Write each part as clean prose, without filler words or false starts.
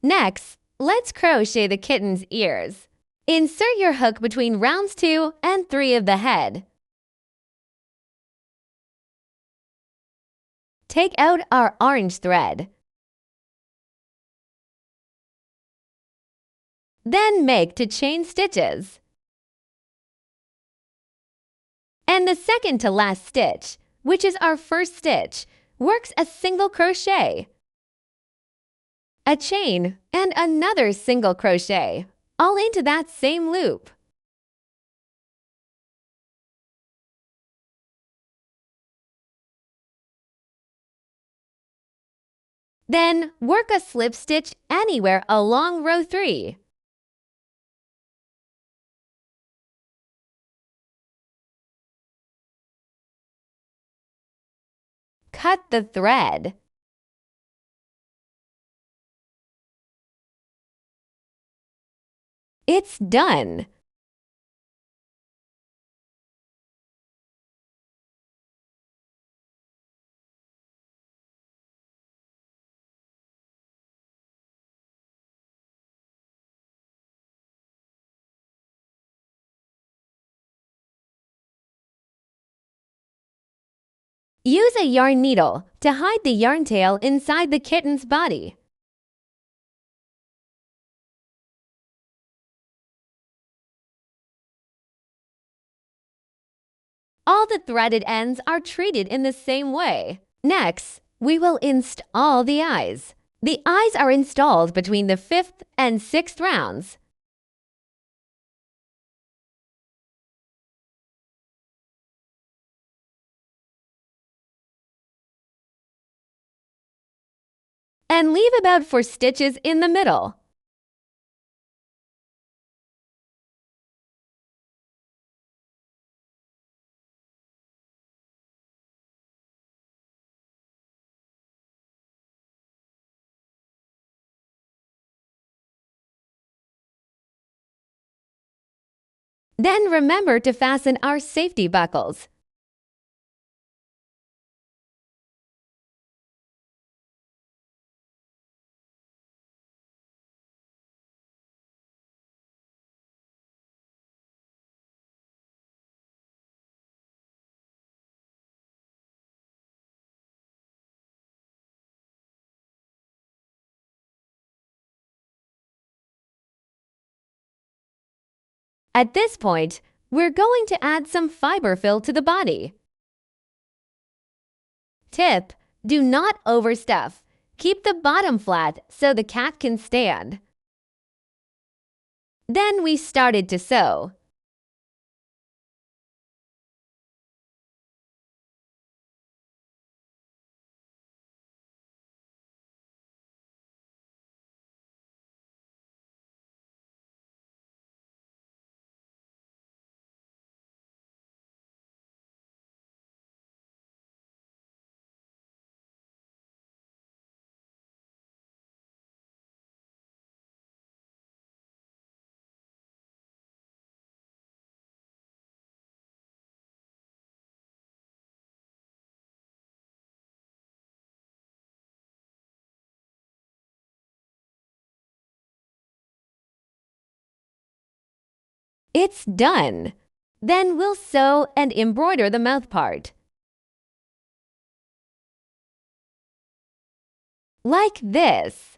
Next, let's crochet the kitten's ears. Insert your hook between rounds 2 and 3 of the head. Take out our orange thread. Then make to chain stitches. And the second to last stitch, which is our first stitch, works a single crochet, a chain, and another single crochet, all into that same loop. Then work a slip stitch anywhere along row 3. Cut the thread. It's done! Use a yarn needle to hide the yarn tail inside the kitten's body. All the threaded ends are treated in the same way. Next, we will install the eyes. The eyes are installed between the 5th and 6th rounds. And leave about 4 stitches in the middle. Then remember to fasten our safety buckles. At this point, we're going to add some fiber fill to the body. Tip: do not overstuff. Keep the bottom flat so the cat can stand. Then we started to sew. It's done! Then we'll sew and embroider the mouth part. Like this.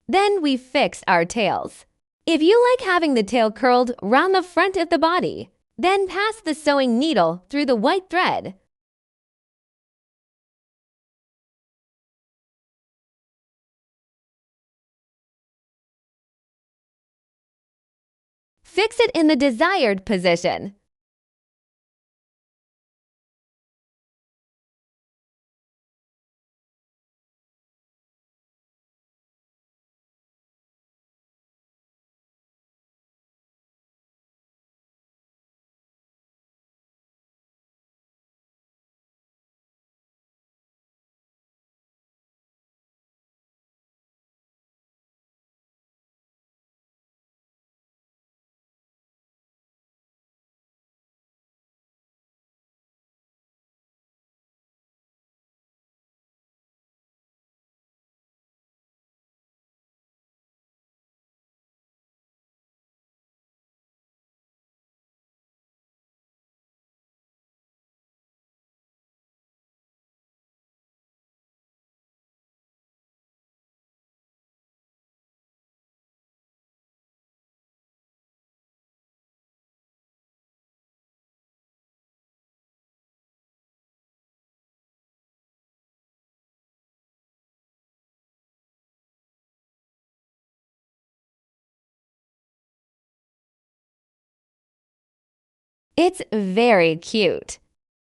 Then we fix our tails. If you like having the tail curled round the front of the body, then pass the sewing needle through the white thread. Fix it in the desired position. It's very cute.